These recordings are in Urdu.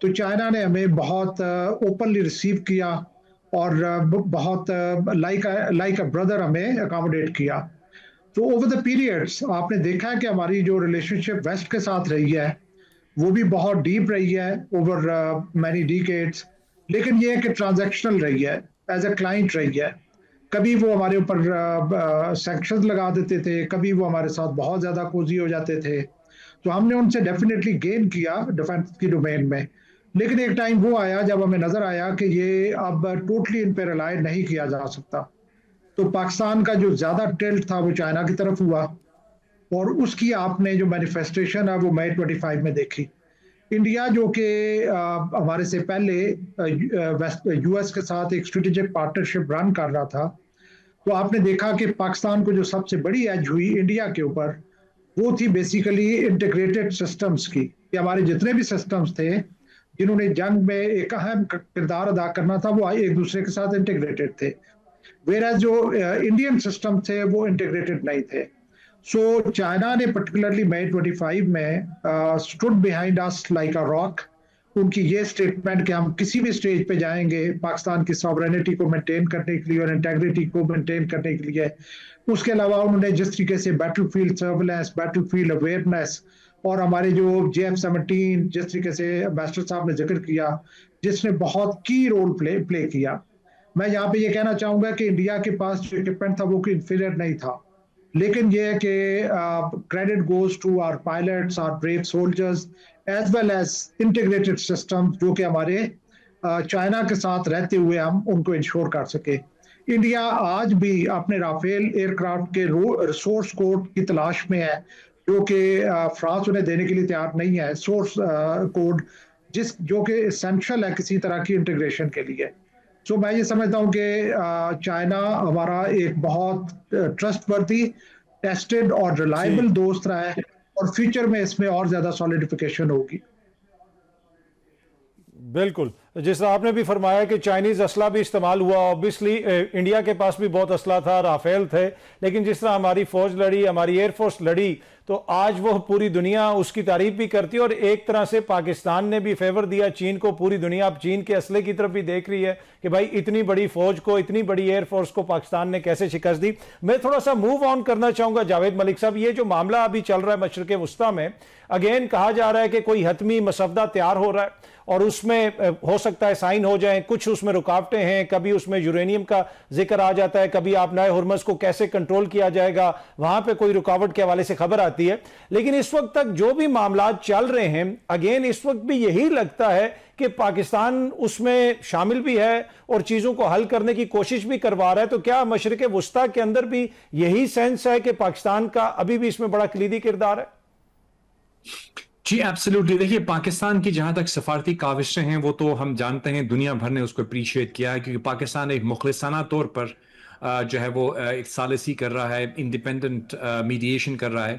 تو چائنا نے ہمیں بہت اوپنلی ریسیو کیا اور بہت لائک اے بردر ہمیں اکاموڈیٹ کیا. تو اوور دا پیریڈس آپ نے دیکھا ہے کہ ہماری جو ریلیشن شپ ویسٹ کے ساتھ رہی ہے وہ بھی بہت ڈیپ رہی ہے اوور مینی ڈیکیڈس. لیکن یہ ہے کہ ٹرانزیکشنل رہی ہے، ایز اے کلائنٹ رہی ہے. کبھی وہ ہمارے اوپر سینکشنز لگا دیتے تھے، کبھی وہ ہمارے ساتھ بہت زیادہ کوزی ہو جاتے تھے. تو ہم نے ان سے ڈیفینیٹلی گین کیا ڈیفینس کی ڈومین میں. لیکن ایک ٹائم وہ آیا جب ہمیں نظر آیا کہ یہ اب ٹوٹلی ان پہ ریلائی نہیں کیا جا سکتا. تو پاکستان کا جو زیادہ ٹلٹ تھا وہ چائنا کی طرف ہوا، اور اس کی آپ نے جو مینیفیسٹیشن ہے وہ مئی 25 میں دیکھی. انڈیا جو کہ ہمارے سے پہلے یو ایس کے ساتھ ایک اسٹریٹجک پارٹنرشپ رن کر رہا تھا، تو آپ نے دیکھا کہ پاکستان کو جو سب سے بڑی ایج ہوئی انڈیا کے اوپر وہ تھی بیسیکلی انٹیگریٹڈ سسٹمز کی. کہ ہمارے جتنے بھی سسٹمز تھے جنہوں نے جنگ میں ایک اہم کردار ادا کرنا تھا وہ ایک دوسرے کے ساتھ انٹیگریٹڈ تھے، ویئرز جو انڈین سسٹم تھے وہ انٹیگریٹڈ نہیں تھے. سو چائنا نے پرٹیکولرلی مئی 25 میں stood behind us like a rock. ان کی یہ اسٹیٹمنٹ کہ ہم کسی بھی اسٹیج پہ جائیں گے پاکستان کی ساورینٹی کو مینٹین کرنے کے لیے اور انٹیگریٹی کو مینٹین کرنے کے لیے. اس کے علاوہ انہوں نے جس طریقے سے battle field surveillance, battle field awareness, اور ہمارے جو JF-17 جس طریقے سے امبیسڈر صاحب نے ذکر کیا جس نے بہت کی رول پلے کیا. میں یہاں پہ یہ کہنا چاہوں گا کہ انڈیا کے پاس جو اکوپمنٹ تھا وہ کوئی انفیریئر نہیں تھا، لیکن یہ ہے کہ credit goes to our pilots, our brave soldiers, as well as integrated system جو کہ ہمارے چائنا کے ساتھ رہتے ہوئے ہم ان کو انشور کر سکے. انڈیا آج بھی اپنے رافیل ایئر کرافٹ کے ریسورس کوڈ کی تلاش میں ہے، جو کہ فرانس انہیں دینے کے لیے تیار نہیں ہے. سورس کوڈ جو کہ اسینشل ہے کسی طرح کی انٹیگریشن کے لیے. سو میں یہ سمجھتا ہوں کہ چائنا ہمارا ایک بہت ٹرسٹ وردی، ٹیسٹڈ اور ریلائبل دوست رہا ہے، اور فیوچر میں اس میں اور زیادہ سالیڈیفیکیشن ہوگی. بالکل، جس طرح آپ نے بھی فرمایا کہ چائنیز اسلحہ بھی استعمال ہوا. اوبیسلی انڈیا کے پاس بھی بہت اسلحہ تھا، رافیل تھے، لیکن جس طرح ہماری فوج لڑی، ہماری ایئر فورس لڑی، تو آج وہ پوری دنیا اس کی تعریف بھی کرتی ہے. اور ایک طرح سے پاکستان نے بھی فیور دیا چین کو. پوری دنیا اب چین کے اسلحے کی طرف بھی دیکھ رہی ہے کہ بھائی اتنی بڑی فوج کو، اتنی بڑی ایئر فورس کو پاکستان نے کیسے شکست دی. میں تھوڑا سا موو آن کرنا چاہوں گا جاوید ملک صاحب. یہ جو معاملہ ابھی چل رہا ہے مشرق وسطیٰ میں، اگین کہا جا رہا ہے کہ کوئی حتمی مسودہ تیار ہو رہا ہے اور اس میں ہو سکتا ہے سائن ہو جائیں. کچھ اس میں رکاوٹیں ہیں، کبھی اس میں یورینیم کا ذکر آ جاتا ہے، کبھی آپ نئے ہرمز کو کیسے کنٹرول کیا جائے گا وہاں پہ کوئی رکاوٹ کے حوالے سے خبر آتی ہے. لیکن اس وقت تک جو بھی معاملات چل رہے ہیں، اگین اس وقت بھی یہی لگتا ہے کہ پاکستان اس میں شامل بھی ہے اور چیزوں کو حل کرنے کی کوشش بھی کروا رہا ہے. تو کیا مشرق وسطیٰ کے اندر بھی یہی سینس ہے کہ پاکستان کا ابھی بھی اس میں بڑا کلیدی کردار ہے؟ جی ایبسلیوٹلی. دیکھیے پاکستان کی جہاں تک سفارتی کاوشیں ہیں وہ تو ہم جانتے ہیں، دنیا بھر نے اس کو اپریشیٹ کیا ہے، کیونکہ پاکستان ایک مخلصانہ طور پر جو ہے وہ ایک ثالثی کر رہا ہے، انڈیپینڈنٹ میڈیشن کر رہا ہے.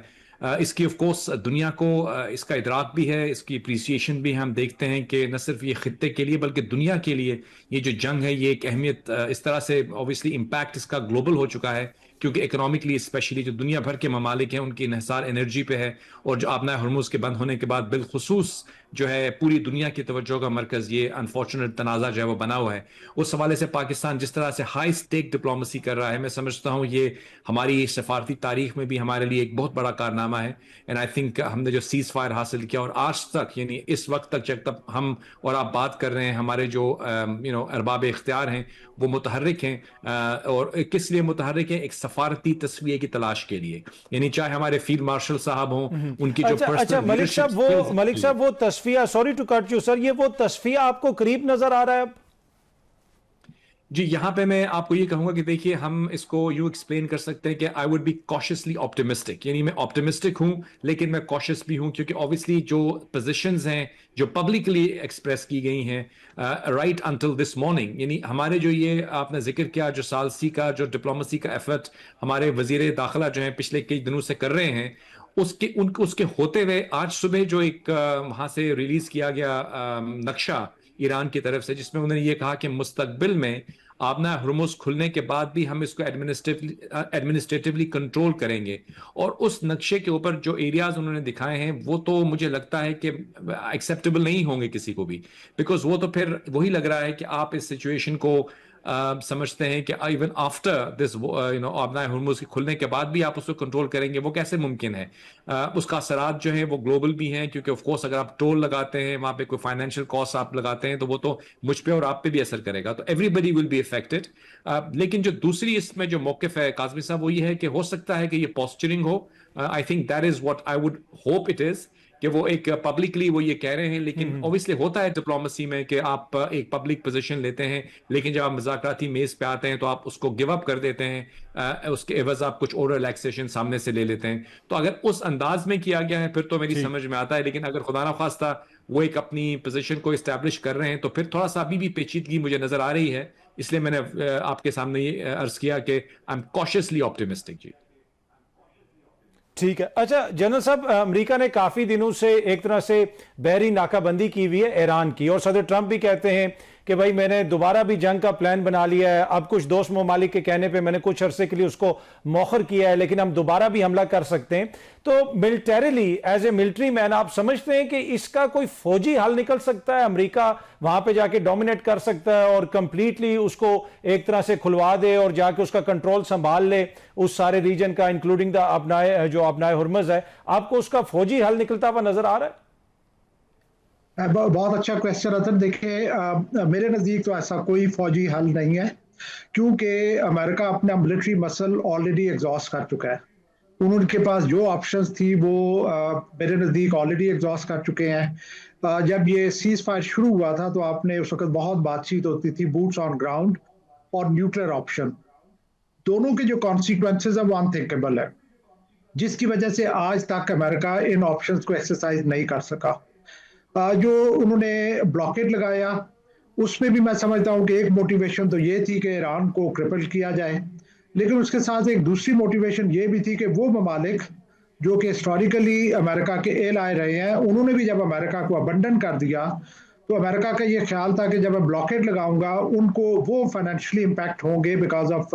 اس کی آف کورس دنیا کو اس کا ادراک بھی ہے، اس کی اپریسیشن بھی. ہم دیکھتے ہیں کہ نہ صرف یہ خطے کے لیے بلکہ دنیا کے لیے یہ جو جنگ ہے یہ ایک اہمیت اس طرح سے اوبویسلی امپیکٹ اس کا گلوبل ہو چکا ہے، کیونکہ اکنامکلی اسپیشلی جو دنیا بھر کے ممالک ہیں ان کی انحصار انرجی پہ ہے، اور جو آبنائے ہرمز کے بند ہونے کے بعد بالخصوص جو ہے پوری دنیا کی توجہ کا مرکز یہ انفارچونیٹ تنازع جو ہے وہ بنا ہوا ہے. اس حوالے سے پاکستان جس طرح سے ہائی سٹیک ڈپلومیسی کر رہا ہے، میں سمجھتا ہوں یہ ہماری سفارتی تاریخ میں بھی ہمارے لیے ایک بہت بڑا کارنامہ ہے. اینڈ آئی تھنک ہم نے جو سیز فائر حاصل کیا اور آج تک یعنی اس وقت تک جب تک ہم اور آپ بات کر رہے ہیں، ہمارے جو ارباب اختیار ہیں وہ متحرک ہیں. اور کس لیے متحرک ہیں؟ ایک سفارتی تصفیے کی تلاش کے لیے. یعنی چاہے ہمارے فیلڈ مارشل صاحب ہوں، ان کی جو ملک صاحب وہ تصفیہ، sorry to cut you sir, یہ وہ تصفیہ آپ کو قریب نظر آ رہا ہے اب؟ جی یہاں پہ میں آپ کو یہ کہوں گا کہ دیکھیے ہم اس کو یوں ایکسپلین کر سکتے ہیں کہ I would be cautiously optimistic. یعنی میں آپٹیمسٹک ہوں لیکن میں کاشیس بھی ہوں، کیونکہ اوبیسلی جو پوزیشنز ہیں جو پبلکلی ایکسپریس کی گئی ہیں رائٹ انٹل دس مارننگ، یعنی ہمارے جو یہ آپ نے ذکر کیا جو ثالثی کا جو ڈپلومیسی کا ایفرٹ ہمارے وزیر داخلہ جو ہیں پچھلے کئی دنوں سے کر رہے ہیں، اس کے ہوتے ہوئے آج صبح جو ایک وہاں سے ریلیز کیا گیا نقشہ ایران کی طرف سے، جس میں انہوں نے یہ کہا کہ مستقبل میں آبنا ہرمز کھلنے کے بعد بھی ہم اس کو ایڈمنسٹریٹولی کنٹرول کریں گے. اور اس نقشے کے اوپر جو ایریاز انہوں نے دکھائے ہیں وہ تو مجھے لگتا ہے کہ ایکسیپٹیبل نہیں ہوں گے کسی کو بھی, بیکاز وہ تو پھر وہی لگ رہا ہے کہ آپ اس سچویشن کو سمجھتے ہیں کہ ایون آفٹر دس آبنا ہرمز کے کھلنے کے بعد بھی آپ اس کو کنٹرول کریں گے. وہ کیسے ممکن ہے؟ اس کا اثرات جو ہیں وہ گلوبل بھی ہیں, کیونکہ آف کورس اگر آپ ٹول لگاتے ہیں وہاں پہ کوئی فائنینشیل کاسٹ آپ لگاتے ہیں تو وہ تو مجھ پہ اور آپ پہ بھی اثر کرے گا, تو everybody will be affected. لیکن جو دوسری اس میں جو موقف ہے قاسمی صاحب وہ یہ ہے کہ ہو سکتا ہے کہ یہ پوسچرنگ ہو. I think that is what I would hope it is, کہ وہ ایک پبلکلی وہ یہ کہہ رہے ہیں. لیکن اوبیسلی ہوتا ہے ڈپلومسی میں کہ آپ ایک پبلک پوزیشن لیتے ہیں, لیکن جب آپ مذاکراتی میز پہ آتے ہیں تو آپ اس کو گیو اپ کر دیتے ہیں, اس کے عوض آپ کچھ اور ریلیکسیشن سامنے سے لے لیتے ہیں. تو اگر اس انداز میں کیا گیا ہے پھر تو میری سمجھ میں آتا ہے, لیکن اگر خدا نخواستہ وہ ایک اپنی پوزیشن کو اسٹیبلش کر رہے ہیں تو پھر تھوڑا سا ابھی بھی پیچیدگی مجھے نظر آ رہی ہے. اس لیے میں نے آپ کے سامنے یہ عرض کیا کہ آئی ایم کاشیسلی آپٹیمسٹک. جی ٹھیک ہے. اچھا جنرل صاحب, امریکہ نے کافی دنوں سے ایک طرح سے بحری ناکہ بندی کی ہوئی ہے ایران کی, اور صدر ٹرمپ بھی کہتے ہیں کہ بھائی میں نے دوبارہ بھی جنگ کا پلان بنا لیا ہے. اب کچھ دوست ممالک کے کہنے پہ میں نے کچھ عرصے کے لیے اس کو مؤخر کیا ہے, لیکن ہم دوبارہ بھی حملہ کر سکتے ہیں. تو ملٹریلی ایز اے ملٹری مین آپ سمجھتے ہیں کہ اس کا کوئی فوجی حل نکل سکتا ہے؟ امریکہ وہاں پہ جا کے ڈومینیٹ کر سکتا ہے اور کمپلیٹلی اس کو ایک طرح سے کھلوا دے اور جا کے اس کا کنٹرول سنبھال لے اس سارے ریجن کا, انکلوڈنگ دا آبنائے ہرمز ہے. آپ کو اس کا فوجی حل نکلتا ہوا نظر آ رہا ہے؟ بہت اچھا کویسچن ہے. دیکھیں میرے نزدیک تو ایسا کوئی فوجی حل نہیں ہے, کیونکہ امریکہ اپنا ملٹری مسل آلریڈی ایگزاسٹ کر چکا ہے. ان کے پاس جو آپشنز تھی وہ میرے نزدیک آلریڈی ایگزاسٹ کر چکے ہیں. جب یہ سیز فائر شروع ہوا تھا تو آپ نے اس وقت بہت بات چیت ہوتی تھی بوٹس آن گراؤنڈ اور نیوکلیر آپشن, دونوں کے جو کانسیکوینسز ہیں وہ انتھنکیبل ہے, جس کی وجہ سے آج تک امریکہ ان آپشنز کو ایکسرسائز نہیں کر سکا. جو انہوں نے بلاکیٹ لگایا اس میں بھی میں سمجھتا ہوں کہ ایک موٹیویشن تو یہ تھی کہ ایران کو کرپل کیا جائے, لیکن اس کے ساتھ ایک دوسری موٹیویشن یہ بھی تھی کہ وہ ممالک جو کہ ہسٹوریکلی امریکہ کے ایلائے رہے ہیں, انہوں نے بھی جب امریکہ کو ابنڈن کر دیا تو امریکہ کا یہ خیال تھا کہ جب میں بلاکیٹ لگاؤں گا ان کو وہ فائنینشلی امپیکٹ ہوں گے بیکاز آف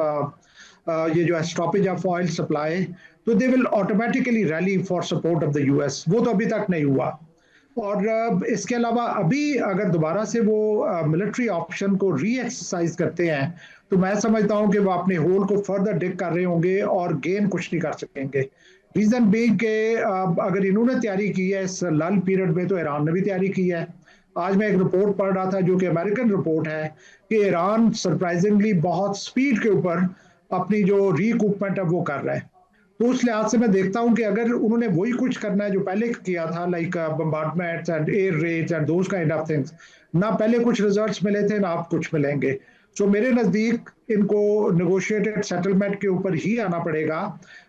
یہ جو ہے اسٹاپیج آف آئل سپلائی, تو they will automatically rally for support of the U S. وہ تو ابھی تک نہیں ہوا. اور اس کے علاوہ ابھی اگر دوبارہ سے وہ ملٹری آپشن کو ری ایکسرسائز کرتے ہیں تو میں سمجھتا ہوں کہ وہ اپنے ہول کو فردر ڈگ کر رہے ہوں گے اور گین کچھ نہیں کر سکیں گے. ریزن بینگ کہ اگر انہوں نے تیاری کی ہے اس لال پیریڈ میں تو ایران نے بھی تیاری کی ہے. آج میں ایک رپورٹ پڑھ رہا تھا جو کہ امریکن رپورٹ ہے کہ ایران سرپرائزنگلی بہت سپیڈ کے اوپر اپنی جو ریکوپمنٹ ہے وہ کر رہا ہے. تو اس لحاظ سے میں دیکھتا ہوں کہ اگر انہوں نے وہی کچھ کرنا ہے جو پہلے کیا تھا, like bombardments and air raids and those kind of things, نہ پہلے کچھ ریزلٹس ملے تھے نہ آپ کچھ ملیں گے. سو میرے نزدیک ان کو نیگوشیٹڈ سیٹلمنٹ کے اوپر ہی آنا پڑے گا,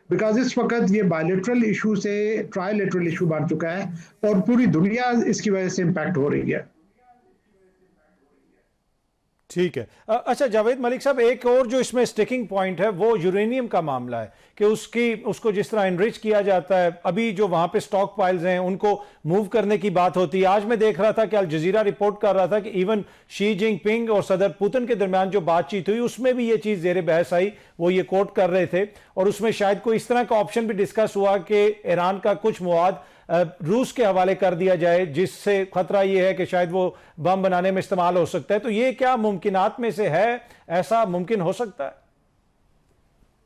بیکاز اس وقت یہ بائیلیٹرل ایشو سے ٹرائیلیٹرل ایشو بن چکا ہے اور پوری دنیا اس کی وجہ سے امپیکٹ ہو رہی ہے. ٹھیک ہے. اچھا جاوید ملک صاحب, ایک اور جو اس میں سٹیکنگ پوائنٹ ہے وہ یورینیم کا معاملہ ہے کہ اس کو جس طرح انریچ کیا جاتا ہے, ابھی جو وہاں پہ سٹاک پائلز ہیں ان کو موو کرنے کی بات ہوتی ہے. آج میں دیکھ رہا تھا کہ الجزیرہ رپورٹ کر رہا تھا کہ ایون شی جنگ پنگ اور صدر پوتن کے درمیان جو بات چیت ہوئی اس میں بھی یہ چیز زیر بحث آئی, وہ یہ کوٹ کر رہے تھے, اور اس میں شاید کوئی اس طرح کا آپشن بھی ڈسکس ہوا کہ ایران کا کچھ مواد روس کے حوالے کر دیا جائے, جس سے خطرہ یہ ہے کہ شاید وہ بم بنانے میں استعمال ہو سکتا ہے. تو یہ کیا ممکنات میں سے ہے, ایسا ممکن ہو سکتا ہے؟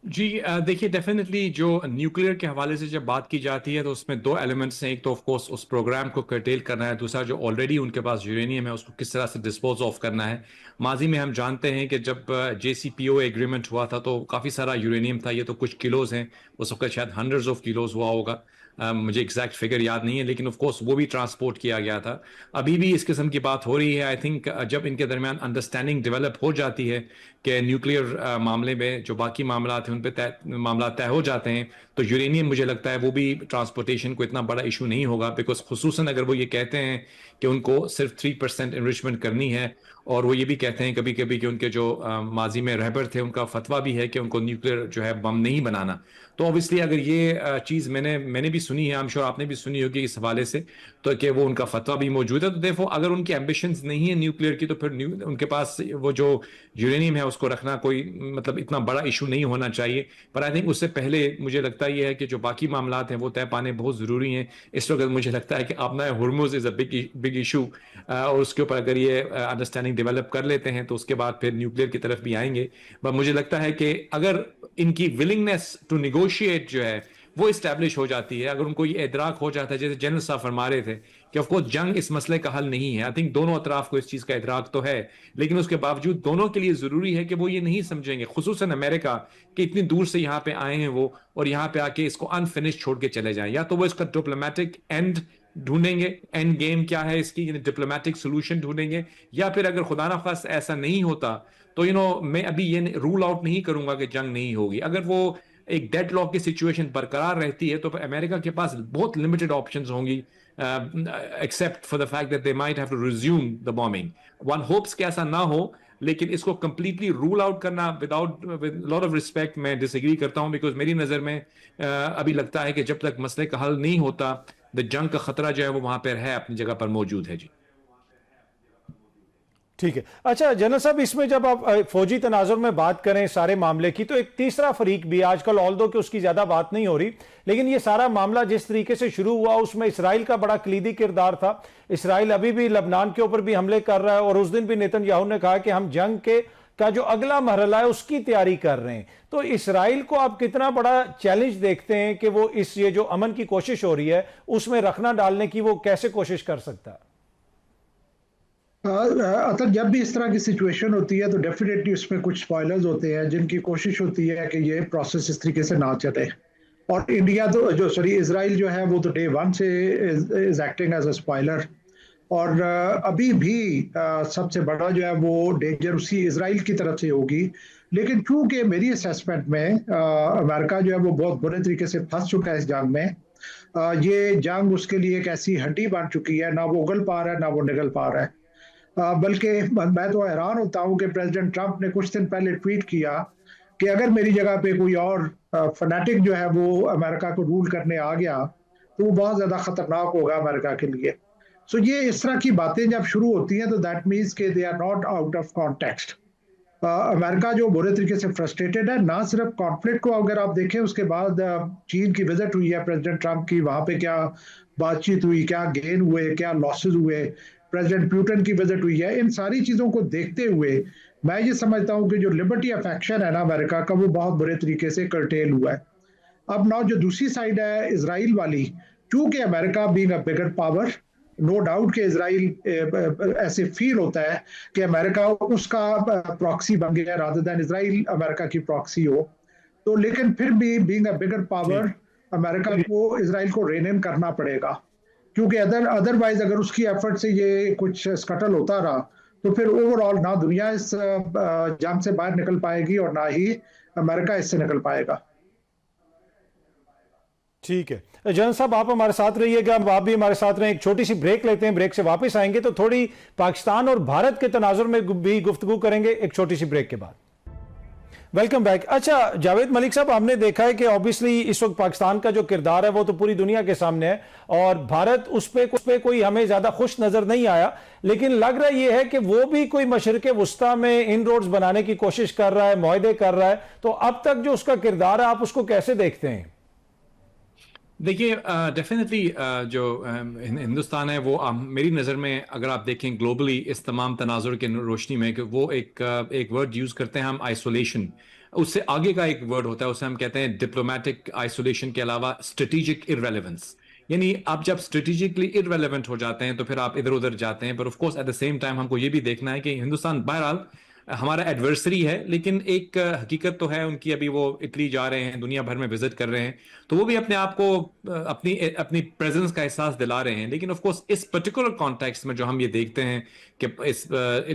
جی دیکھیے ڈیفینیٹلی جو نیوکلیئر کے حوالے سے جب بات کی جاتی ہے تو اس میں دو ایلیمنٹس ہیں. ایک تو آف کورس اس پروگرام کو کرٹیل کرنا ہے, دوسرا جو آلریڈی ان کے پاس یورینیم ہے اس کو کس طرح سے ڈسپوز آف کرنا ہے. ماضی میں ہم جانتے ہیں کہ جب جے سی پی او ایگریمنٹ ہوا تھا تو کافی سارا یورینیم تھا, یہ تو کچھ کلوز ہیں, اس وقت شاید ہنڈریڈز آف کلوز ہوا ہوگا, مجھے ایگزیکٹ فگر یاد نہیں ہے, لیکن آف کورس وہ بھی ٹرانسپورٹ کیا گیا تھا. ابھی بھی اس قسم کی بات ہو رہی ہے. آئی تھنک جب ان کے درمیان انڈرسٹینڈنگ ڈیولپ ہو جاتی ہے کہ نیوکلیئر معاملے میں جو باقی معاملات ہیں ان پہ معاملات طے ہو جاتے ہیں تو یورینیم مجھے لگتا ہے وہ بھی ٹرانسپورٹیشن کو اتنا بڑا ایشو نہیں ہوگا, بیکاز خصوصاً اگر وہ یہ کہتے ہیں کہ ان کو صرف 3% انریچمنٹ کرنی ہے, اور وہ یہ بھی کہتے ہیں کبھی کبھی کہ ان کے جو ماضی میں رہبر تھے ان کا فتویٰ بھی ہے کہ ان کو نیوکلیئر جو ہے بم نہیں بنانا. تو اوبیسلی اگر یہ چیز میں نے بھی سنی ہے, I'm sure آپ نے بھی سنی ہوگی اس حوالے سے, تو کہ وہ ان کا فتویٰ بھی موجود ہے. تو دیکھو اگر ان کی ایمبیشنز نہیں ہیں نیوکلیئر کی, تو پھر ان کے پاس وہ جو یورینیم ہے اس کو رکھنا کوئی مطلب اتنا بڑا ایشو نہیں ہونا چاہیے. پر آئی تھنک اس سے پہلے مجھے لگتا یہ ہے کہ جو باقی معاملات ہیں وہ طے پانے بہت ضروری ہیں. اس وقت مجھے لگتا ہے کہ اپنا Hormuz is a big issue, اور اس کے اوپر اگر یہ انڈرسٹینڈنگ ڈیولپ کر لیتے ہیں تو اس کے بعد پھر نیوکلیئر کی طرف بھی آئیں گے. بٹ مجھے لگتا ہے کہ اگر ان کی ولنگنیس ٹو نیگوشیٹ جو ہے وہ اسٹیبلش ہو جاتی ہے, اگر ان کو یہ ادراک ہو جاتا ہے, جیسے جنرل صاحب فرما رہے تھے کہ آف کورس جنگ اس مسئلے کا حل نہیں ہے, آئی تھنک دونوں اطراف کو اس چیز کا ادراک تو ہے, لیکن اس کے باوجود دونوں کے لیے ضروری ہے کہ وہ یہ نہیں سمجھیں گے, خصوصاً امریکہ, کہ اتنی دور سے یہاں پہ آئے ہیں وہ, اور یہاں پہ آ کے اس کو انفنش چھوڑ کے چلے جائیں. یا تو وہ اس کا ڈپلومیٹک اینڈ ڈھونڈیں گے, اینڈ گیم کیا ہے اس کی, یعنی ڈپلومیٹک سولوشن ڈھونڈیں گے, یا پھر اگر خدا نخواستہ ایسا نہیں ہوتا تو میں ابھی یہ رول آؤٹ نہیں کروں گا کہ جنگ نہیں ہوگی. اگر وہ ایک ڈیڈ لاک کی سچویشن برقرار رہتی ہے تو پھر امریکہ کے پاس بہت لمیٹڈ آپشنز ہوں گی, except for the fact that they might have to resume the bombing. One hopes کہ ایسا نہ ہو, لیکن اس کو کمپلیٹلی رول آؤٹ کرنا ود لاٹ آف ریسپیکٹ میں ڈس ایگری کرتا ہوں, بیکاز میری نظر میں ابھی لگتا ہے کہ جب تک مسئلے کا حل نہیں ہوتا, جنگ کا خطرہ جو ہے وہ وہاں پہ ہے, اپنی جگہ پر موجود ہے. جی ٹھیک ہے. اچھا جنرل صاحب, اس میں جب آپ فوجی تناظر میں بات کریں سارے معاملے کی, تو ایک تیسرا فریق بھی آج کل, آلدو کہ اس کی زیادہ بات نہیں ہو رہی, لیکن یہ سارا معاملہ جس طریقے سے شروع ہوا اس میں اسرائیل کا بڑا کلیدی کردار تھا. اسرائیل ابھی بھی لبنان کے اوپر بھی حملے کر رہا ہے, اور اس دن بھی نیتن یاہو نے کہا کہ ہم جنگ کا جو اگلا مرحلہ ہے اس کی تیاری کر رہے ہیں. تو اسرائیل کو آپ کتنا بڑا چیلنج دیکھتے ہیں کہ وہ یہ جو امن کی کوشش ہو رہی ہے اس میں رکھنا ڈالنے کی وہ کیسے کوشش کر سکتا ہے؟ جب بھی اس طرح کی سچویشن ہوتی ہے تو ڈیفینیٹلی اس میں کچھ سپوائلرز ہوتے ہیں جن کی کوشش ہوتی ہے کہ یہ پروسیس اس طریقے سے نہ چلے. اور انڈیا تو اسرائیل جو ہے وہ تو ڈے ون سے از ایکٹنگ ایز اے سپوائلر. اور ابھی بھی سب سے بڑا جو ہے وہ ڈینجر اسی اسرائیل کی طرف سے ہوگی. لیکن چونکہ میری اسیسمنٹ میں امریکہ جو ہے وہ بہت برے طریقے سے پھنس چکا ہے اس جنگ میں. یہ جنگ اس کے لیے ایک ایسی ہڈی بن چکی ہے, نہ وہ اگل پا رہا ہے نہ وہ نگل پا رہا ہے. بلکہ میں تو حیران ہوتا ہوں کہ پریزیڈنٹ ٹرمپ نے کچھ دن پہلے ٹویٹ کیا کہ اگر میری جگہ پہ کوئی اور فنیٹک جو ہے وہ امریکہ کو رول کرنے آ گیا تو وہ بہت زیادہ خطرناک ہوگا امریکہ کے لیے. سو یہ اس طرح کی باتیں جب شروع ہوتی ہیں تو دیٹ مینس کہ they are not out of context. امریکہ جو برے طریقے سے فرسٹریٹڈ ہے, نہ صرف کانفلکٹ کو اگر آپ دیکھیں, اس کے بعد چین کی وزٹ ہوئی ہے پریزیڈنٹ ٹرمپ کی, وہاں پہ کیا بات چیت ہوئی, کیا گین ہوئے, کیا لاسز ہوئے, پریزیڈنٹ پیوٹن کی وزٹ ہوئی ہے. ان ساری چیزوں کو دیکھتے ہوئے میں یہ سمجھتا ہوں کہ جو لبرٹی آف ایکشن ہے نا امریکہ کا, وہ بہت برے طریقے سے کرٹیل ہوا ہے. اب نہ جو دوسری سائڈ ہے اسرائیل والی, چونکہ امریکہ being a bigger power, no doubt کہ اسرائیل ایسے فیل ہوتا ہے کہ امریکہ اس کا پراکسی بن گیا رادر دین اسرائیل امریکہ کی پراکسی ہو. تو لیکن پھر بھی بینگ اے بگر پاور امریکہ کو اسرائیل کو رین ان کرنا پڑے گا, کیونکہ ادروائز اگر اس کی ایفرٹ سے یہ کچھ سکٹل ہوتا رہا تو پھر اوور آل نہ دنیا اس جنگ سے باہر نکل پائے گی اور نہ ہی امریکہ اس سے نکل پائے گا. ٹھیک ہے جنرل صاحب, آپ ہمارے ساتھ رہیے گا, آپ بھی ہمارے ساتھ رہیں. ایک چھوٹی سی بریک لیتے ہیں, بریک سے واپس آئیں گے تو تھوڑی پاکستان اور بھارت کے تناظر میں بھی گفتگو کریں گے ایک چھوٹی سی بریک کے بعد. Welcome back. اچھا جاوید ملک صاحب, ہم نے دیکھا ہے کہ obviously اس وقت پاکستان کا جو کردار ہے وہ تو پوری دنیا کے سامنے ہے, اور بھارت اس پہ کوئی ہمیں زیادہ خوش نظر نہیں آیا, لیکن لگ رہا یہ ہے کہ وہ بھی کوئی مشرق وسطیٰ میں ان روڈز بنانے کی کوشش کر رہا ہے, معاہدے کر رہا ہے. تو اب تک جو اس کا کردار ہے آپ اس کو کیسے دیکھتے ہیں؟ دیکھیے ڈیفینیٹلی جو ہندوستان ہے وہ میری نظر میں اگر آپ دیکھیں گلوبلی اس تمام تناظر کے روشنی میں, کہ وہ ایک ورڈ یوز کرتے ہیں ہم, آئسولیشن. اس سے آگے کا ایک ورڈ ہوتا ہے, اسے ہم کہتے ہیں ڈپلومیٹک آئسولیشن کے علاوہ اسٹریٹجک ارریلیونس. یعنی آپ جب اسٹریٹجکلی ارریلیونٹ ہو جاتے ہیں تو پھر آپ ادھر ادھر جاتے ہیں. پر of course at the same time ہم کو یہ بھی دیکھنا ہے کہ ہندوستان بہرحال ہمارا ایڈورسری ہے, لیکن ایک حقیقت تو ہے ان کی, ابھی وہ اٹلی جا رہے ہیں, دنیا بھر میں وزٹ کر رہے ہیں, تو وہ بھی اپنے آپ کو اپنی پریزنس کا احساس دلا رہے ہیں. لیکن آف کورس اس پرٹیکولر کانٹیکسٹ میں جو ہم یہ دیکھتے ہیں کہ اس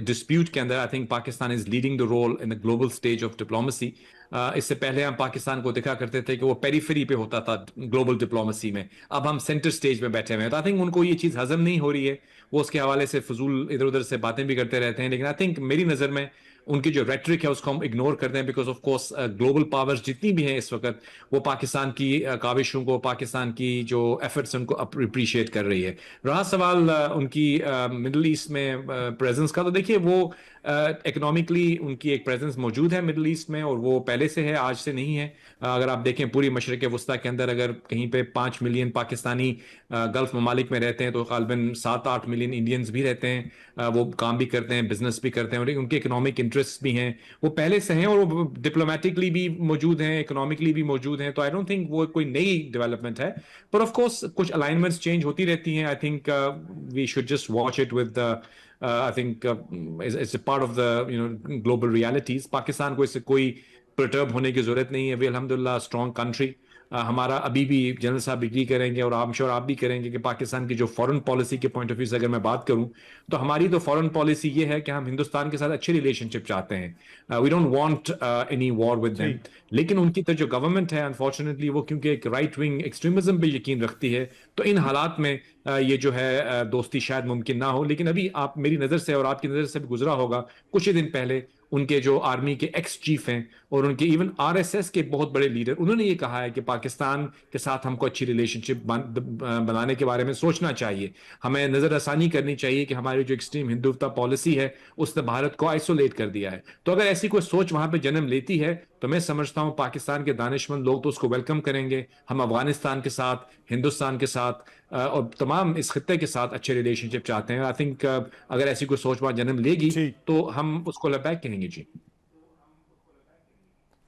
ڈسپیوٹ کے اندر I think Pakistan is leading the role in the global stage of diplomacy. اس سے پہلے ہم پاکستان کو دکھا کرتے تھے کہ وہ پیریفری پہ ہوتا تھا گلوبل ڈپلومسی میں, اب ہم سینٹر سٹیج میں بیٹھے ہوئے ہیں. تو آئی تھنک ان کو یہ چیز ہضم نہیں ہو رہی ہے, وہ اس کے حوالے سے فضول ادھر ادھر سے باتیں بھی کرتے رہتے ہیں. لیکن آئی تھنک میری نظر میں ان کی جو ریٹرک ہے اس کو ہم اگنور کر دیں, because of course global powers جتنی بھی ہیں اس وقت وہ پاکستان کی کاوشوں کو, پاکستان کی جو ایفرٹس ان کو اپریشیٹ کر رہی ہے. رہا سوال ان کی مڈل ایسٹ میں پریزنس کا, تو دیکھیے وہ اکنامکلی ان کی ایک پریزنس موجود ہے مڈل ایسٹ میں, اور وہ پہلے سے ہے, آج سے نہیں ہے. اگر آپ دیکھیں پوری مشرق وسطیٰ کے اندر اگر کہیں پہ 5 ملین پاکستانی گلف ممالک میں رہتے ہیں تو غالباً 7-8 ملین انڈینز بھی رہتے ہیں, وہ کام بھی کرتے ہیں, بزنس بھی کرتے ہیں, اور ان کے اکنامک انٹرسٹ بھی ہیں, وہ پہلے سے ہیں, اور وہ ڈپلومیٹکلی بھی موجود ہیں, اکنامکلی بھی موجود ہیں. تو آئی ڈونٹ تھنک وہ کوئی نئی ڈیولپمنٹ ہے, پر آف کورس کچھ الائنمنٹس چینج ہوتی رہتی ہیں. I think we should just watch it with I think it's a part of the global realities. Pakistan کو اس سے کوئی پرٹرب ہونے کی ضرورت نہیں ہے. وی الحمدللہ اسٹرانگ کنٹری. ہمارا ابھی بھی جنرل صاحب اگری کریں گے, اور I'm sure آپ بھی کریں گے, کہ پاکستان کی جو فورن پالیسی کے پوائنٹ آف ویو سے اگر میں بات کروں تو ہماری تو فورن پالیسی یہ ہے کہ ہم ہندوستان کے ساتھ اچھے ریلیشن شپ چاہتے ہیں. We don't want any war with them. لیکن ان کی تو جو گورنمنٹ ہے انفارچونیٹلی وہ کیونکہ ایک رائٹ ونگ ایکسٹریمزم پہ یقین رکھتی ہے, تو ان حالات میں یہ جو ہے دوستی شاید ممکن نہ ہو. لیکن ابھی آپ میری نظر سے اور آپ کی نظر سے بھی گزرا ہوگا کچھ ہی دن پہلے ان کے جو آرمی کے ایکس چیف ہیں اور ان کے ایون RSS کے بہت بڑے لیڈر, انہوں نے یہ کہا ہے کہ پاکستان کے ساتھ ہم کو اچھی ریلیشن شپ بنانے کے بارے میں سوچنا چاہیے. ہمیں نظر ثانی کرنی چاہیے کہ ہماری جو ایکسٹریم ہندوتوا پالیسی ہے اس نے بھارت کو آئسولیٹ کر دیا ہے. تو اگر ایسی کوئی سوچ وہاں پہ جنم لیتی ہے تو میں سمجھتا ہوں پاکستان کے دانشمند لوگ تو اس کو ویلکم کریں گے. ہم افغانستان کے ساتھ, ہندوستان کے ساتھ اور تمام اس خطے کے ساتھ اچھے ریلیشن شپ چاہتے ہیں. آئی تھنک اگر ایسی کوئی سوچ وہاں جنم لے گی تو ہم اس کو لبیک کہیں گے. جی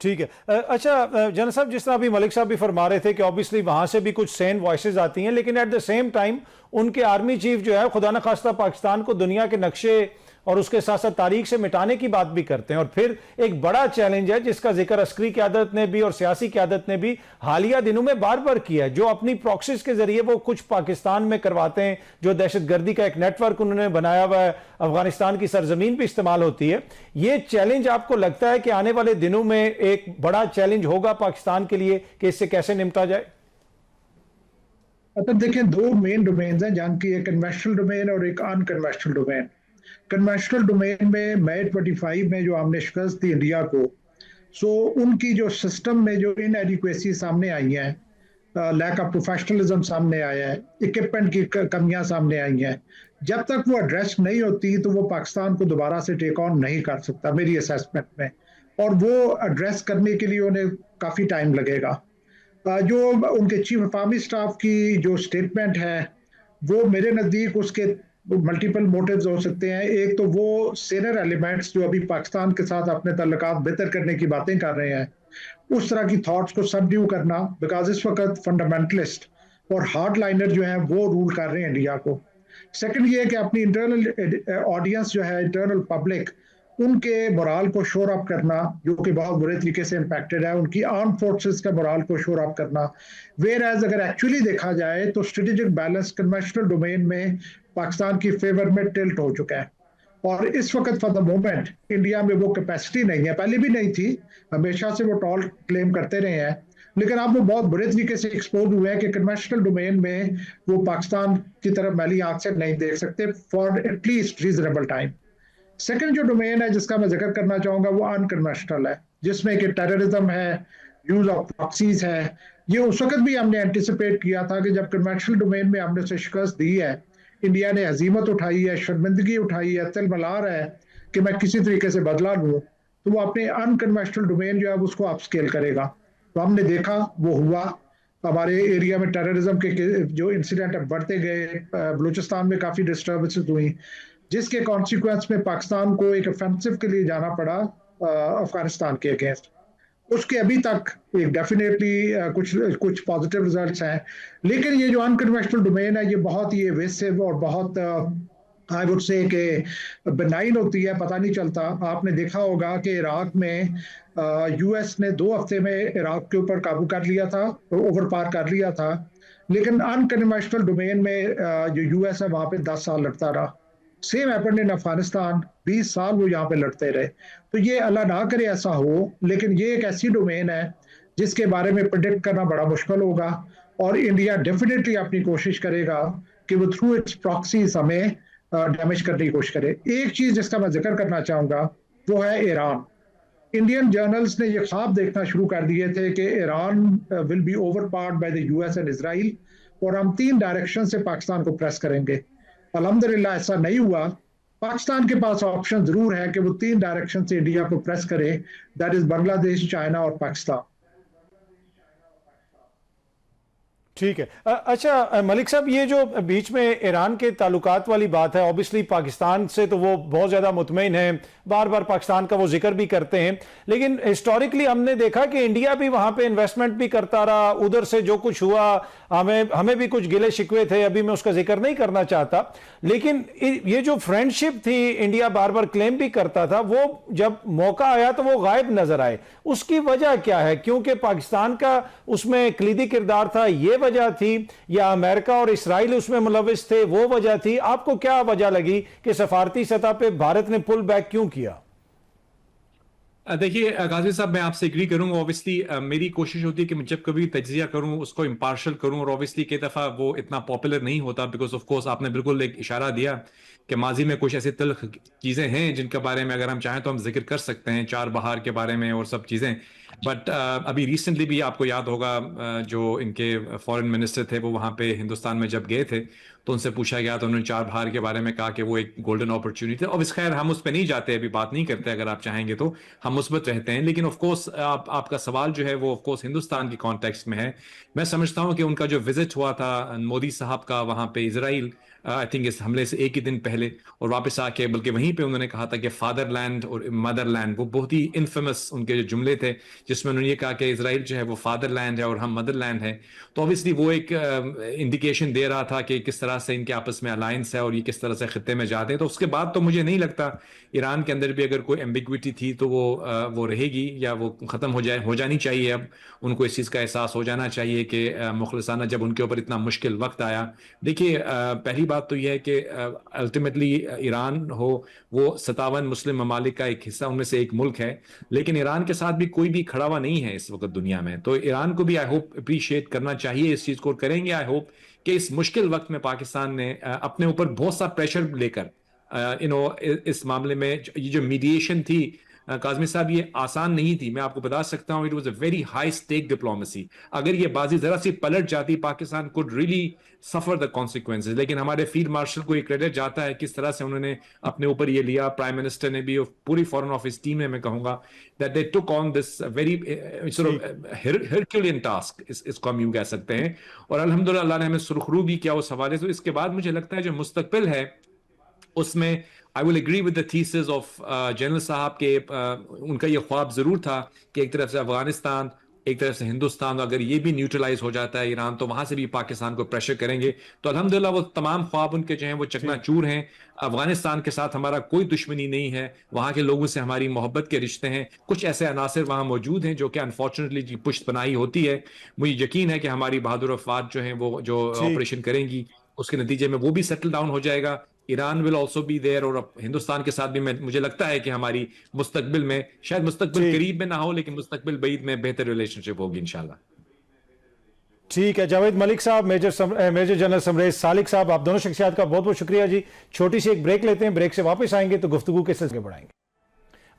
ٹھیک ہے. اچھا جنرل صاحب, جس طرح ابھی ملک صاحب بھی فرما رہے تھے کہ obviously وہاں سے بھی کچھ سین وائسز آتی ہیں, لیکن ایٹ دا سیم ٹائم ان کے آرمی چیف جو ہے خدا نہ خواستہ پاکستان کو دنیا کے نقشے اور اس کے ساتھ ساتھ تاریخ سے مٹانے کی بات بھی کرتے ہیں. اور پھر ایک بڑا چیلنج ہے جس کا ذکر عسکری قیادت نے بھی اور سیاسی قیادت نے بھی حالیہ دنوں میں بار بار کیا ہے, جو اپنی پراکسیز کے ذریعے وہ کچھ پاکستان میں کرواتے ہیں, جو دہشت گردی کا ایک نیٹ ورک انہوں نے بنایا ہوا ہے, افغانستان کی سرزمین بھی استعمال ہوتی ہے. یہ چیلنج آپ کو لگتا ہے کہ آنے والے دنوں میں ایک بڑا چیلنج ہوگا پاکستان کے لیے کہ اس سے کیسے نمٹا جائے؟ دیکھیں, دو مین ڈومینز ہیں جنگ کی, ایک کنوینشنل ڈومین اور ایک ان کنوینشنل ڈومین. کنوینشنل ڈومین میں مئی 25 میں جو ہم نے شکست دی انڈیا کو, سو ان کی جو سسٹم میں جو ان ایڈیکویسی سامنے آئی ہیں, لیک آف پروفیشنلزم سامنے آیا ہے, اکوپمنٹ کی کمیاں سامنے آئی ہیں, جب تک وہ ایڈریس نہیں ہوتی تو وہ پاکستان کو دوبارہ سے ٹیک آن نہیں کر سکتا میری اسیسمنٹ میں, اور وہ ایڈریس کرنے کے لیے انہیں کافی ٹائم لگے گا. جو ان کے چیف آف آرمی اسٹاف کی جو سٹیٹمنٹ ہے وہ میرے نزدیک اس کے ملٹیپل موٹیوز ہو سکتے ہیں. ایک تو وہ سینئر ایلیمنٹس جو ابھی پاکستان کے ساتھ اپنے تعلقات بہتر کرنے کی باتیں کر رہے ہیں, اس طرح کی تھاٹس کو سبڈیو کرنا, بیکاز اس وقت فنڈامنٹلسٹ اور ہارڈ لائنر جو ہیں وہ رول کر رہے ہیں انڈیا کو. سیکنڈ یہ کہ اپنی انٹرنل آڈینس جو ہے, انٹرنل پبلک, ان کے مورال کو شور اپ کرنا جو کہ بہت برے طریقے سے امپیکٹڈ ہے, ان کی آرم فورسز کا مورال کو شور اپ کرنا. ویئر ایز اگر ایکچولی دیکھا جائے تو اسٹریٹجک بیلنس کنونشنل ڈومین میں پاکستان کی فیور میں ٹلٹ ہو چکا ہے, اور اس وقت فار دا مومنٹ انڈیا میں وہ کیپیسٹی نہیں ہے, پہلے بھی نہیں تھی, ہمیشہ سے وہ ٹال کلیم کرتے رہے ہیں, لیکن اب وہ بہت برے طریقے سے ایکسپوز ہوئے ہیں کہ کنونشنل ڈومین میں وہ پاکستان کی طرف میلی آنکھ سے نہیں دیکھ سکتے for at least reasonable time. Second جو ڈومین ہے جس کا میں ذکر کرنا چاہوں گا وہ ان کنونشنل ہے, جس میں کہ ٹیررزم ہے, یوز آف پراکسیز ہے. یہ اس وقت بھی ہم نے اینٹیسپیٹ کیا تھا کہ جب کنونشنل ڈومین میں ہم نے اسے شکست دی ہے, انڈیا نے ہزیمت اٹھائی ہے, شرمندگی اٹھائی ہے, تل ملار ہے کہ میں کسی طریقے سے بدلہ لوں, تو وہ اپنے ان کنونشنل ڈومین جو ہے اس کو اپ اسکیل کرے گا. تو ہم نے دیکھا وہ ہوا, ہمارے ایریا میں ٹیررزم کے جو انسیڈنٹ بڑھتے گئے, بلوچستان میں کافی ڈسٹربنسز ہوئی, جس کے کانسیکوینس میں پاکستان کو ایک افینسو کے لیے جانا پڑا افغانستان کے اگینسٹ. اس کے ابھی تک ایک ڈیفینیٹلی کچھ پازیٹیو ریزلٹس ہیں, لیکن یہ جو ان کنونشنل ڈومین ہے یہ بہت ہی ایویسو اور بہت آئی وڈ سے کہ بنائن ہوتی ہے, پتہ نہیں چلتا. آپ نے دیکھا ہوگا کہ عراق میں یو ایس نے 2 ہفتے میں عراق کے اوپر قابو کر لیا تھا, اوور پار کر لیا تھا, لیکن ان کنونشنل ڈومین میں جو یو ایس ہے وہاں پہ 10 سال لڑتا رہا. سیم ہیپنڈ ان افغانستان, 20 سال وہ یہاں پہ لڑتے رہے. تو یہ اللہ نہ کرے ایسا ہو, لیکن یہ ایک ایسی ڈومین ہے جس کے بارے میں پریڈکٹ کرنا بڑا مشکل ہوگا, اور انڈیا ڈیفینیٹلی اپنی کوشش کرے گا کہ وہ تھرو اٹس پراکسیز ہمیں ڈیمیج کرنے کی کوشش کرے. ایک چیز جس کا میں ذکر کرنا چاہوں گا وہ ہے ایران. انڈین جرنلز نے یہ خواب دیکھنا شروع کر دیے تھے کہ Iran will be overpowered by the US and Israel, اور ہم 3 ڈائریکشن سے پاکستان کو پریس کریں گے. الحمدللہ ایسا نہیں ہوا. پاکستان کے پاس آپشن ضرور ہے کہ وہ 3 ڈائریکشن سے انڈیا کو پریس کرے, دیٹ از بنگلہ دیش, چائنا اور پاکستان. ٹھیک ہے. اچھا ملک صاحب, یہ جو بیچ میں ایران کے تعلقات والی بات ہے, اوبیسلی پاکستان سے تو وہ بہت زیادہ مطمئن ہیں, بار بار پاکستان کا وہ ذکر بھی کرتے ہیں, لیکن ہسٹوریکلی ہم نے دیکھا کہ انڈیا بھی وہاں پہ انویسٹمنٹ بھی کرتا رہا, ادھر سے جو کچھ ہوا ہمیں بھی کچھ گلے شکوے تھے, ابھی میں اس کا ذکر نہیں کرنا چاہتا, لیکن یہ جو فرینڈشپ تھی انڈیا بار بار کلیم بھی کرتا تھا, وہ جب موقع آیا تو وہ غائب نظر آئے. اس کی وجہ کیا ہے؟ کیونکہ پاکستان کا اس میں کلیدی کردار تھا, یہ وجہ تھی, یا امریکہ اور اسرائیل اس میں ملوث تھے, وہ وجہ تھی؟ آپ کو کیا وجہ لگی کہ سفارتی سطح پہ بھارت نے پل بیک کیوں کیا؟ دیکھیے قاضی صاحب, میں آپ سے ایگری کروں گا. اوبیسلی میری کوشش ہوتی ہے کہ میں جب کبھی تجزیہ کروں اس کو امپارشل کروں, اور اوبیسلی کئی دفعہ وہ اتنا پاپولر نہیں ہوتا, بیکاز آف کورس آپ نے بالکل ایک اشارہ دیا کہ ماضی میں کچھ ایسی تلخ چیزیں ہیں جن کے بارے میں اگر ہم چاہیں تو ہم ذکر کر سکتے ہیں, 4 بہار کے بارے میں اور سب چیزیں. بٹ ابھی ریسنٹلی بھی آپ کو یاد ہوگا جو ان کے فارن منسٹر تھے وہ وہاں پہ ہندوستان میں جب گئے تھے تو ان سے پوچھا گیا تو انہوں نے 4 بہار کے بارے میں کہا کہ وہ ایک گولڈن اپرچونٹی ہے. اور اس خیر ہم اس پہ نہیں جاتے, ابھی بات نہیں کرتے, اگر آپ چاہیں گے تو ہم مثبت رہتے ہیں. لیکن آف کورس آپ کا سوال جو ہے وہ آف کورس ہندوستان کی کانٹیکسٹ میں ہے. میں سمجھتا ہوں کہ ان کا جو وزٹ ہوا تھا مودی صاحب کا وہاں پہ اسرائیل, آئی تھنک اس حملے سے 1 ہی دن پہلے, اور واپس آ کے بلکہ وہیں پہ انہوں نے کہا تھا کہ فادر لینڈ اور مدر لینڈ, وہ بہت ہی انفیمس ان کے جو جملے تھے جس میں انہوں نے یہ کہا کہ اسرائیل جو ہے وہ فادر لینڈ ہے اور ہم مدر لینڈ ہے. تو اوبیسلی وہ ایک انڈیکیشن دے رہا تھا کہ کس طرح سے ان کے آپس میں الائنس ہے اور یہ کس طرح سے خطے میں جاتے ہیں. تو اس کے بعد تو مجھے نہیں لگتا ایران کے اندر بھی اگر کوئی ایمبیگوٹی تھی تو وہ رہے گی یا وہ ختم ہو جانی چاہیے. اب ان کو اس چیز کا احساس ہو جانا چاہیے کہ مخلصانہ جب ان کے اوپر اتنا مشکل وقت آیا. دیکھیے پہلی بات تو یہ ہے کہ الٹیمیٹلی ایران ہو وہ 57 مسلم ممالک کا ایک حصہ, ان میں سے ایک ملک ہے, لیکن ایران کے ساتھ بھی کوئی بھی کھڑا ہوا نہیں ہے اس وقت دنیا میں. تو ایران کو بھی آئی ہوپ اپریشیٹ کرنا چاہیے اس چیز کو, کریں گے آئی ہوپ کہ اس مشکل وقت میں پاکستان نے اپنے اوپر بہت سا پریشر لے کر اس معاملے میں یہ جو میڈیشن تھی کاظمی صاحب یہ آسان نہیں تھی. میں آپ کو بتا سکتا ہوں it was a very high stack diplomacy. اگر یہ بازی ذرا سی پلٹ جاتی پاکستان کوڈ ریلی سفر دا کانسیکوینسز. لیکن ہمارے فیلڈ مارشل کو یہ کریڈٹ جاتا ہے کس طرح سے انہوں نے اپنے اوپر یہ لیا, پرائم منسٹر نے بھی اور پوری فارن آفس ٹیم نے, میں کہوں گا that they took on this very sort of Herculean task, اس کو ہم یوں کہہ سکتے ہیں. اور الحمدللہ اللہ نے ہمیں سرخرو بھی کیا اس حوالے سے. اس کے بعد مجھے لگتا ہے جو مستقبل ہے اس میں I will agree with the thesis of general صاحب کے ان کا یہ خواب ضرور تھا کہ ایک طرف سے افغانستان ایک طرف سے ہندوستان, اگر یہ بھی نیوٹرلائز ہو جاتا ہے ایران تو وہاں سے بھی پاکستان کو پریشر کریں گے. تو الحمدللہ وہ تمام خواب ان کے جو ہیں وہ چکنا چور ہیں. افغانستان کے ساتھ ہمارا کوئی دشمنی نہیں ہے, وہاں کے لوگوں سے ہماری محبت کے رشتے ہیں. کچھ ایسے عناصر وہاں موجود ہیں جو کہ انفارچونیٹلی پشت پناہی ہوتی ہے. مجھے یقین ہے کہ ہماری بہادر افواج جو ہیں وہ جو آپریشن کریں گی اس کے نتیجے میں وہ بھی سیٹل ڈاؤن ہو جائے گا. Iran will also be there, اور ہندوستان کے ساتھ بھی مجھے لگتا ہے کہ ہماری مستقبل میں شاید مستقبل قریب میں نہ ہو لیکن مستقبل بعید میں بہتر ریلیشن شپ ہوگی انشاءاللہ. ٹھیک ہے جاوید ملک صاحب, میجر جنرل سمریز سالک صاحب, آپ دونوں شخصیات کا بہت بہت شکریہ جی. چھوٹی سی ایک بریک لیتے ہیں, بریک سے واپس آئیں گے تو گفتگو کے سلسلے بڑھائیں گے.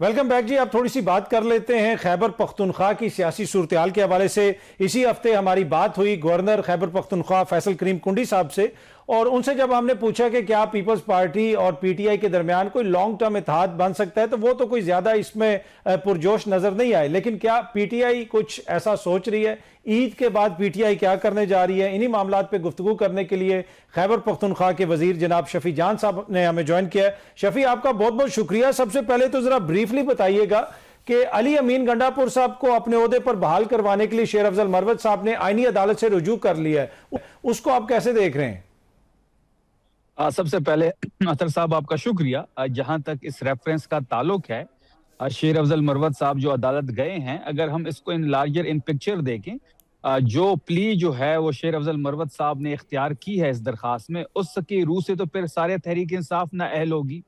ویلکم بیک جی. آپ تھوڑی سی بات کر لیتے ہیں خیبر پختونخوا کی سیاسی صورتحال کے حوالے سے. اسی ہفتے ہماری بات ہوئی گورنر خیبر پختونخوا فیصل کریم کنڈی صاحب سے, اور ان سے جب ہم نے پوچھا کہ کیا پیپلز پارٹی اور پی ٹی آئی کے درمیان کوئی لانگ ٹرم اتحاد بن سکتا ہے, تو وہ تو کوئی زیادہ اس میں پرجوش نظر نہیں آئے. لیکن کیا پی ٹی آئی کچھ ایسا سوچ رہی ہے؟ عید کے بعد پی ٹی آئی کیا کرنے جا رہی ہے؟ انہی معاملات پہ گفتگو کرنے کے لیے خیبر پختونخوا کے وزیر جناب شفیع جان صاحب نے ہمیں جوائن کیا ہے. شفیع آپ کا بہت بہت شکریہ. سب سے پہلے تو ذرا بریفلی بتائیے گا کہ علی امین گنڈا پور صاحب کو اپنے عہدے پر بحال کروانے کے لیے شیر افضل مروت صاحب نے آئینی عدالت سے رجوع کر لیا ہے, اس کو آپ کیسے دیکھ رہے ہیں؟ سب سے پہلے اطہر صاحب آپ کا شکریہ. جہاں تک اس ریفرنس کا تعلق ہے, شیر افضل مروت صاحب جو عدالت گئے ہیں, اگر ہم اس کو ان لارجر ان پکچر دیکھیں, جو پلی جو ہے وہ شیر افضل مروت صاحب نے اختیار کی ہے اس درخواست میں, اس کی روح سے تو پھر سارے تحریک انصاف نہ اہل ہوگی,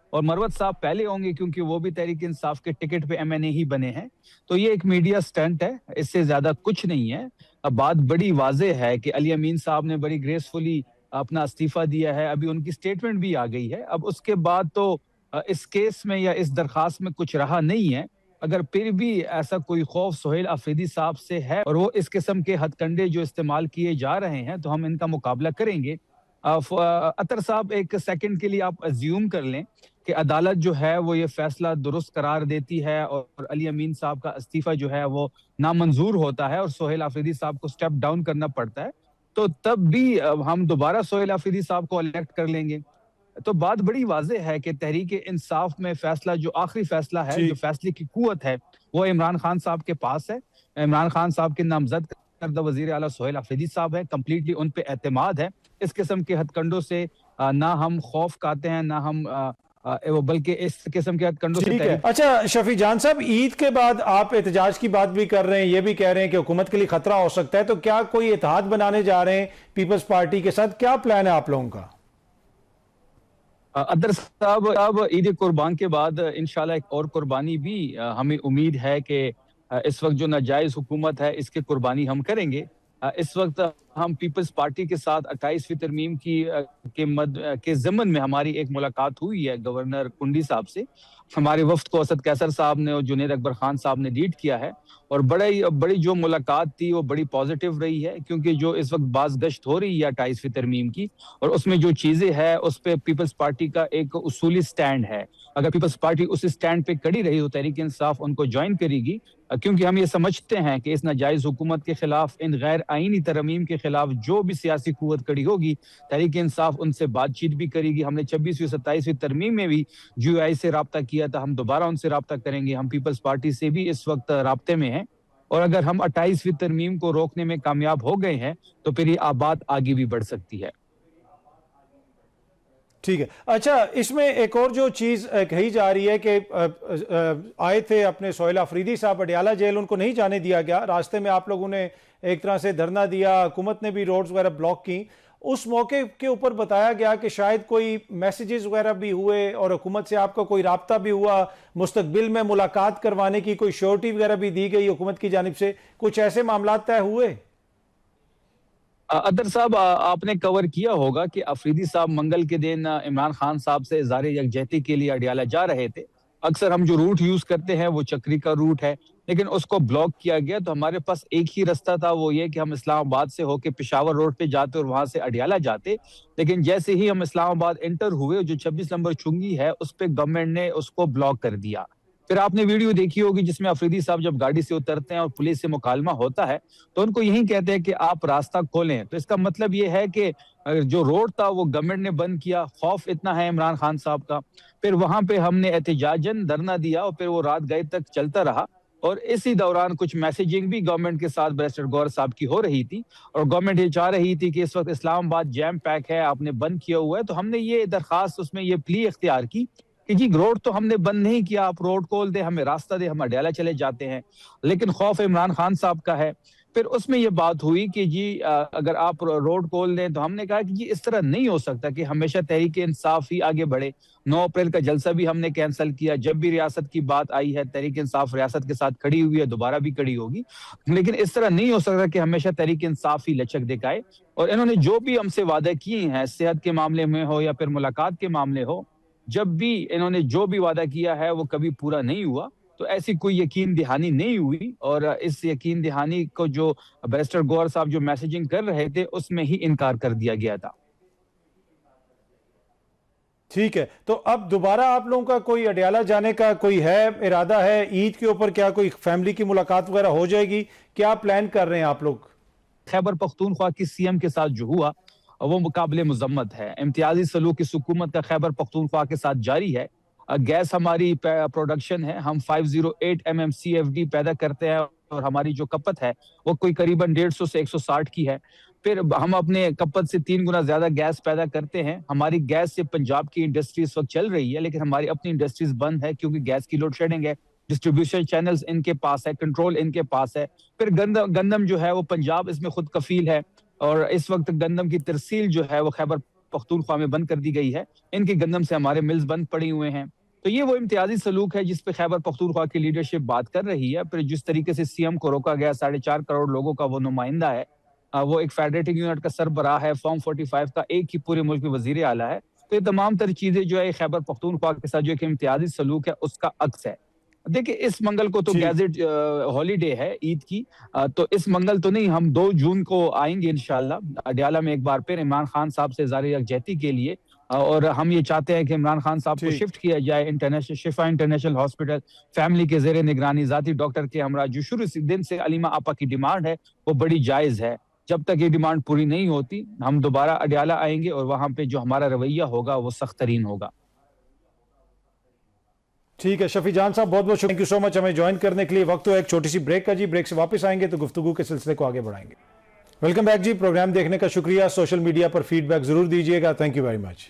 اور مروت صاحب پہلے ہوں گے کیونکہ وہ بھی تحریک انصاف کے ٹکٹ پہ ایم این اے ہی بنے ہیں. تو یہ ایک میڈیا سٹنٹ ہے, اس سے زیادہ کچھ نہیں ہے. اب بات بڑی واضح ہے کہ علی امین صاحب نے بڑی گریسفلی اپنا استعفیٰ دیا ہے, ابھی ان کی سٹیٹمنٹ بھی آ گئی ہے. اب اس کے بعد تو اس کیس میں یا اس درخواست میں کچھ رہا نہیں ہے. اگر پھر بھی ایسا کوئی خوف سہیل آفریدی صاحب سے ہے اور وہ اس قسم کے ہتھ کنڈے جو استعمال کیے جا رہے ہیں تو ہم ان کا مقابلہ کریں گے. اطہر صاحب ایک سیکنڈ کے لیے آپ ازیوم کر لیں کہ عدالت جو ہے وہ یہ فیصلہ درست قرار دیتی ہے اور علی امین صاحب کا استعفیٰ جو ہے وہ نامنظور ہوتا ہے اور سہیل آفریدی صاحب کو سٹیپ ڈاؤن کرنا پڑتا ہے, تو تب بھی ہم دوبارہ سہیل آفریدی صاحب کو الیکٹ کر لیں گے. تو بات بڑی واضح ہے کہ تحریک انصاف میں فیصلہ جو آخری فیصلہ ہے, جو فیصلے کی قوت ہے, وہ عمران خان صاحب کے پاس ہے. عمران خان صاحب کے نامزد کردہ وزیر اعلیٰ سہیل آفریدی صاحب ہے, کمپلیٹلی ان پہ اعتماد ہے. اس قسم کے ہتھ کنڈوں سے نہ ہم خوف کھاتے ہیں نہ ہم بلکہ اس قسم کے ہتھ کنڈوں سے. اچھا شفیع جان صاحب, عید کے بعد آپ احتجاج کی بات بھی کر رہے ہیں, یہ بھی کہہ رہے ہیں کہ حکومت کے لیے خطرہ ہو سکتا ہے, تو کیا کوئی اتحاد بنانے جا رہے ہیں پیپلز پارٹی کے ساتھ؟ کیا پلان ہے آپ لوگوں کا؟ اطہر صاحب, عید قربان کے بعد انشاءاللہ ایک اور قربانی بھی ہمیں امید ہے کہ اس وقت جو ناجائز حکومت ہے اس کی قربانی ہم کریں گے. اس وقت ہم پیپلز پارٹی کے ساتھ 28ویں ترمیم کے ضمن میں ہماری ایک ملاقات ہوئی ہے گورنر کنڈی صاحب سے. ہمارے وفد کو اسد قیصر صاحب نے اور جنید اکبر خان صاحب نے لیڈ کیا ہے, اور بڑی جو ملاقات تھی وہ بڑی پازیٹیو رہی ہے, کیونکہ جو اس وقت باز گشت ہو رہی ہے 28ویں ترمیم کی, اور اس میں جو چیزیں ہیں اس پہ پیپلز پارٹی کا ایک اصولی سٹینڈ ہے. اگر پیپلز پارٹی اس سٹینڈ پہ کڑی رہی تو تحریک انصاف ان کو جوائن کرے گی, کیونکہ ہم یہ سمجھتے ہیں کہ اس ناجائز حکومت کے خلاف, ان غیر آئینی ترمیم کے خلاف جو بھی سیاسی قوت کڑی ہوگی, تحریک انصاف ان سے بات چیت بھی کرے گی. ہم نے 26ویں 27ویں ترمیم میں بھی جی آئی سے رابطہ کیا تھا, ہم دوبارہ ان سے رابطہ کریں گے. ہم پیپلز پارٹی سے بھی اس وقت رابطے میں ہیں, اور اگر ہم 28ویں ترمیم کو روکنے میں کامیاب ہو گئے ہیں تو پھر یہ بات آگے بھی بڑھ سکتی ہے. ٹھیک ہے. اچھا, اس میں ایک اور جو چیز کہی جا رہی ہے کہ آئے تھے اپنے سہیل آفریدی صاحب اڈیالہ جیل, ان کو نہیں جانے دیا گیا. راستے میں آپ لوگوں نے ایک طرح سے دھرنا دیا, حکومت نے بھی روڈز وغیرہ بلاک کی. اس موقع کے اوپر بتایا گیا کہ شاید کوئی میسیجز وغیرہ بھی ہوئے اور حکومت سے آپ کا کوئی رابطہ بھی ہوا, مستقبل میں ملاقات کروانے کی کوئی شیورٹی وغیرہ بھی دی گئی حکومت کی جانب سے. کچھ ایسے معاملات طے ہوئے؟ اطہر صاحب, آپ نے کور کیا ہوگا کہ آفریدی صاحب منگل کے دن عمران خان صاحب سے اظہار یکجہتی کے لیے اڈیالہ جا رہے تھے. اکثر ہم جو روٹ یوز کرتے ہیں وہ چکری کا روٹ ہے, لیکن اس کو بلاک کیا گیا. تو ہمارے پاس ایک ہی راستہ تھا, وہ یہ کہ ہم اسلام آباد سے ہو کے پشاور روڈ پہ جاتے اور وہاں سے اڈیالہ جاتے. لیکن جیسے ہی ہم اسلام آباد انٹر ہوئے, جو 26 نمبر چنگی ہے اس پہ گورنمنٹ نے اس کو بلاک کر دیا. پھر آپ نے ویڈیو دیکھی ہوگی جس میں آفریدی صاحب جب گاڑی سے اترتے ہیں اور پولیس سے مکالمہ ہوتا ہے تو ان کو یہی کہتے ہیں کہ آپ راستہ کھولیں. تو اس کا مطلب یہ ہے کہ جو روڈ تھا وہ گورنمنٹ نے بند کیا. خوف اتنا ہے عمران خان صاحب کا. پھر وہاں پہ ہم نے احتجاجاً دھرنا دیا اور پھر وہ رات گئے تک چلتا رہا, اور اسی دوران کچھ میسیجنگ بھی گورنمنٹ کے ساتھ بیرسٹر گور صاحب کی ہو رہی تھی, اور گورنمنٹ یہ چاہ رہی تھی کہ اس وقت اسلام آباد جیم پیک ہے, آپ نے بند کیا ہوا ہے. تو ہم نے یہ درخواست, اس میں یہ پلی اختیار کی کہ جی روڈ تو ہم نے بند نہیں کیا, آپ روڈ کھول دیں, ہمیں راستہ دیں, ہم اڈیالہ چلے جاتے ہیں. لیکن خوف عمران خان صاحب کا ہے. پھر اس میں یہ بات ہوئی کہ جی اگر آپ روڈ کھول دیں, تو ہم نے کہا کہ جی اس طرح نہیں ہو سکتا کہ ہمیشہ تحریک انصاف ہی آگے بڑھے. 9 اپریل کا جلسہ بھی ہم نے کینسل کیا. جب بھی ریاست کی بات آئی ہے, تحریک انصاف ریاست کے ساتھ کھڑی ہوئی ہے, دوبارہ بھی کھڑی ہوگی. لیکن اس طرح نہیں ہو سکتا کہ ہمیشہ تحریک انصاف ہی لچک دکھائے. اور انہوں نے جو بھی ہم سے وعدے کیے ہیں, صحت کے معاملے میں ہو یا پھر ملاقات کے معاملے ہو, جب بھی انہوں نے جو بھی وعدہ کیا ہے وہ کبھی پورا نہیں ہوا. تو ایسی کوئی یقین دہانی نہیں ہوئی, اور اس یقین دہانی کو جو بیرسٹر گور صاحب جو میسیجنگ کر رہے تھے اس میں ہی انکار کر دیا گیا تھا. ٹھیک ہے. تو اب دوبارہ آپ لوگوں کا کوئی اڈیالہ جانے کا کوئی ہے ارادہ ہے؟ عید کے اوپر کیا کوئی فیملی کی ملاقات وغیرہ ہو جائے گی؟ کیا پلان کر رہے ہیں آپ لوگ؟ خیبر پختونخوا کی سی ایم کے ساتھ جو ہوا وہ مقابل مذمت ہے. امتیازی سلوک اس حکومت کا خیبر پختونخوا کے ساتھ جاری ہے. گیس ہماری پروڈکشن ہے, ہم 508 MMCFD پیدا کرتے ہیں, اور ہماری جو کپت ہے وہ کوئی قریباً 150 سے 160 کی ہے. پھر ہم اپنے کپت سے 3 گنا زیادہ گیس پیدا کرتے ہیں. ہماری گیس سے پنجاب کی انڈسٹری اس وقت چل رہی ہے, لیکن ہماری اپنی انڈسٹریز بند ہے کیونکہ گیس کی لوڈ شیڈنگ ہے. ڈسٹریبیوشن چینلز ان کے پاس ہے, کنٹرول ان کے پاس ہے. پھر گندم جو ہے وہ پنجاب اس میں خود کفیل ہے, اور اس وقت گندم کی ترسیل جو ہے وہ خیبر پختونخوا میں بند کر دی گئی ہے. ان کے گندم سے ہمارے ملز بند پڑی ہوئے ہیں. تو یہ وہ امتیازی سلوک ہے جس پہ خیبر پختونخوا کی لیڈرشپ بات کر رہی ہے. پھر جس طریقے سے سی ایم کو روکا گیا, 4.5 کروڑ لوگوں کا وہ نمائندہ ہے, وہ ایک فیڈریٹنگ یونٹ کا سربراہ ہے, فارم 45 کا ایک ہی پورے ملک میں وزیر اعلیٰ ہے. تو یہ تمام تر چیزیں جو ہے خیبر پختونخوا کے ساتھ جو ایک امتیازی سلوک ہے اس کا عکس ہے. دیکھیں اس منگل کو تو گیزٹ ہالیڈے ہے عید کی، تو اس منگل تو نہیں، ہم 2 جون کو آئیں گے انشاءاللہ اڈیالہ میں ایک بار پھر عمران خان صاحب سے اظہار یکجہتی کے لیے. اور ہم یہ چاہتے ہیں کہ عمران خان صاحب کو شفٹ کیا جائے انٹرنیشنل شفا انٹرنیشنل ہاسپٹل، فیملی کے زیر نگرانی ذاتی ڈاکٹر کے ہمراہ. جو شروع سے دن سے علیمہ آپا کی ڈیمانڈ ہے وہ بڑی جائز ہے. جب تک یہ ڈیمانڈ پوری نہیں ہوتی ہم دوبارہ اڈیالہ آئیں گے اور وہاں پہ جو ہمارا رویہ ہوگا وہ سخت ترین ہوگا. ٹھیک ہے شفیع جان صاحب، بہت بہت شکریہ، تھینک یو سو مچ ہمیں جوائن کرنے کے لیے. وقت ہو ایک چھوٹی سی بریک کا جی، بریک سے واپس آئیں گے تو گفتگو کے سلسلے کو آگے بڑھائیں گے. ویلکم بیک جی، پروگرام دیکھنے کا شکریہ. سوشل میڈیا پر فیڈ بیک ضرور دیجیے گا. Thank you very much.